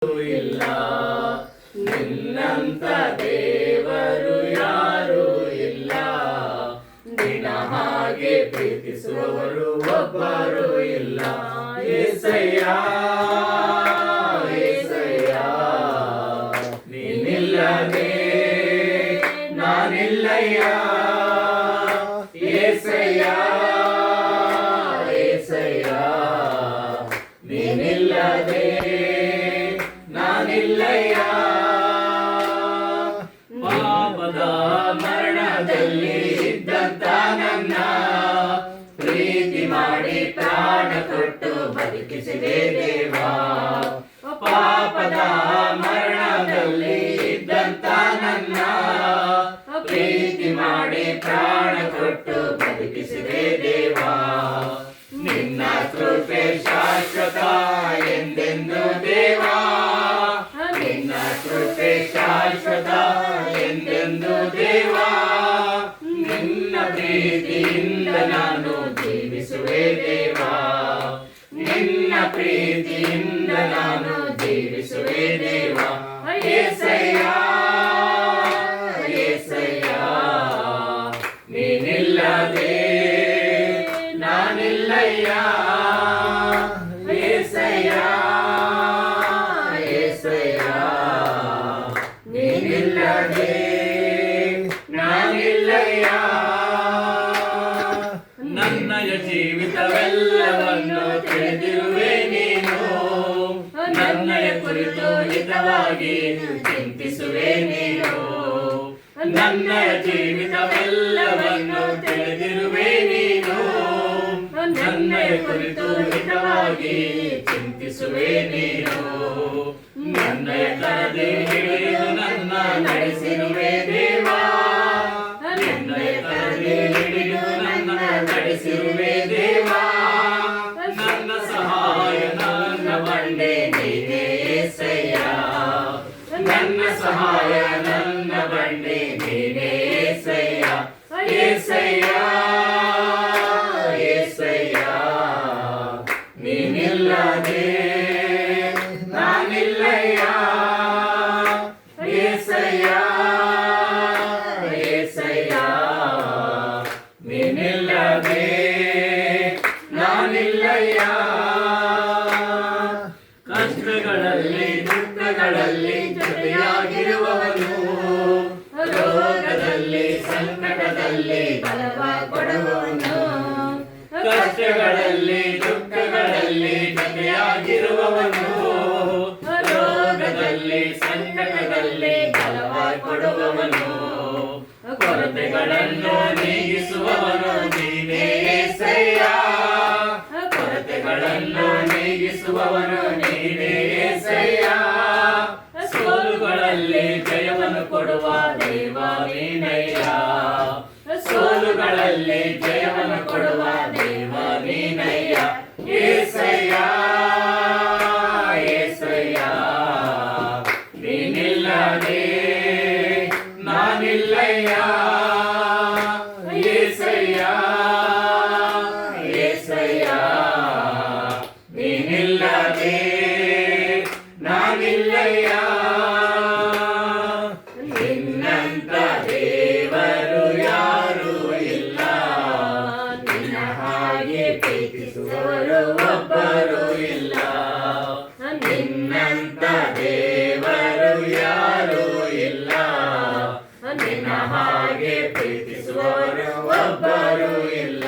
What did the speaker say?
ಇಲ್ಲ ನಿನ್ನಂತ ದೇವರು ಯಾರೂ ಇಲ್ಲ. ನಿನ್ನ ಹಾಗೆ ಪ್ರೀತಿಸುವವರು ಒಬ್ಬರು ಇಲ್ಲ. యేసయ్య యేసయ్య ನೀನಿಲ್ಲದೆ ನಾನಿಲ್ಲಯ್ಯ. యేసయ్య యేసయ్య ನೀನಿಲ್ಲದೆ ನಾನಿಲ್ಲಯ್ಯ. ಪಾಪದ ಮರಣದಲ್ಲಿ ಇದ್ದಂತ ನನ್ನ ಪ್ರೀತಿ ಮಾಡಿ ಪ್ರಾಣ ಕೊಟ್ಟು ಬದುಕಿಸಿದೆ ದೇವಾ. ಪಾಪದ ಮರಣದಲ್ಲಿ ಇದ್ದಂತ ನನ್ನ ಪ್ರೀತಿ ಮಾಡಿ ಪ್ರಾಣ ಕೊಟ್ಟು ಬದುಕಿಸಿದೆ ದೇವಾ. ನಿನ್ನ ಕೃಪೆ ಶಾಶ್ವತ ಎಂದೆಂದು ದೇವಾ. ನಿನ್ನ ಕೃಪೆ ಶಾಶ್ವತ ಎಂದೆಂದು ದೇವಾ. ನಿನ್ನ ಪ್ರೀತಿಯಿಂದ ನಾನು ಜೀವಿಸುವೆ ದೇವಾ. ನಿನ್ನ ಪ್ರೀತಿಯಿಂದ ನಾನು ಜೀವಿಸುವೆ ದೇವಾ. యేసయ్య యేసయ్య ನೀನಿಲ್ಲದೆ ನಾನಿಲ್ಲಯ್ಯ. యేసయ్య యేసయ్ಯ ನೀನಿಲ್ಲದೆ ನಾನಿಲ್ಲಯ್ಯ. ನನ್ನಯ ಜೀವಿತವೆಲ್ಲವನ್ನು ತಿಳಿದಿರುವೆ ನೀನು. ನನ್ನಯ ಕುರಿತು ಹಿತವಾಗಿ ಚಿಂತಿಸುವೆ ನೀನು. ನನ್ನಯ ಜೀವಿತವೆಲ್ಲವನ್ನು ತಿಳಿದಿರುವೆ ನೀನು. ನನ್ನಯ ಕುರಿತು ಹಿತವಾಗಿ ಚಿಂತಿಸುವೆ ನೀನು. ನನ್ನಯ ಕರದಿ ಹಿಡಿದು ನನ್ನ ನಡೆಸಿರುವೆ ದೇವಾ. ನನ್ನಯ ಕರದಿ ಹಿಡಿದು ನನ್ನ ನಡೆಸಿರುವೆ ದೇವಾ. ನನ್ನ ಸಹಾಯ ನನ್ನ ಬಂಡೆ ನೀನೇ యేసయ్య. ನನ್ನ ಸಹಾಯ ನನ್ನ ಬಂಡೆ ನೀನೇ యేసయ్య. యేసయ్య యేసయ్య ನೀನಿಲ್ಲದೆ ನಾನಿಲ್ಲಯ್ಯ. యేసయ్య యేసయ్య ನೀನಿಲ್ಲದೆ ನಾನಿಲ್ಲಯ್ಯ. ಕಷ್ಟಗಳಲ್ಲಿ ದುಃಖಗಳಲ್ಲಿ ಜೊತೆಯಾಗಿರುವವನು. ರೋಗದಲ್ಲಿ ಸಂಕಟದಲ್ಲಿ ಬಲವ ಕೊಡುವವನು. ಕಷ್ಟಗಳಲ್ಲಿ ದುಃಖಗಳಲ್ಲಿ ಜೊತೆಯಾಗಿರುವವನು. ರೋಗದಲ್ಲಿ ಸಂಕಟದಲ್ಲಿ ಬಲವ ಕೊಡುವವನು. ಕೊರತೆಗಳನ್ನು ನೀಗಿಸುವವನು ನೀನೇ యేసయ్య. ಕೊರತೆಗಳನ್ನು ನೀಗಿಸುವವನು ನೀನೇ యేಸయ్ಯ. ಸೋಲುಗಳಲ್ಲಿ ಜಯವನ್ನು ಕೊಡುವ ದೇವ ನೀನಯ್ಯ. ಸೋಲುಗಳಲ್ಲಿ ಜಯವನ್ನು ಕೊಡುವ ದೇವ ನೀನಯ್ಯ. యేసయ్య యేಸయ్ಯ ನೀನಿಲ್ಲದೆ ನಾನಿಲ್ಲಯ್ಯ. యేసయ్య యేసయ్ಯ ನೀನಿಲ್ಲದೆ ನಾನಿಲ್ಲಯ್ಯ. ನಿನ್ನಂತ ದೇವರು ಯಾರೂ ಇಲ್ಲ. ನಿನ್ನ ಹಾಗೆ ಪ್ರೀತಿಸುವವರು ಒಬ್ಬರು ಇಲ್ಲ. ನಿನ್ನಂತ ದೇವರು ಯಾರೂ ಇಲ್ಲ. ನಿನ್ನ ಹಾಗೆ ಪ್ರೀತಿಸುವವರು ಒಬ್ಬರು ಇಲ್ಲ.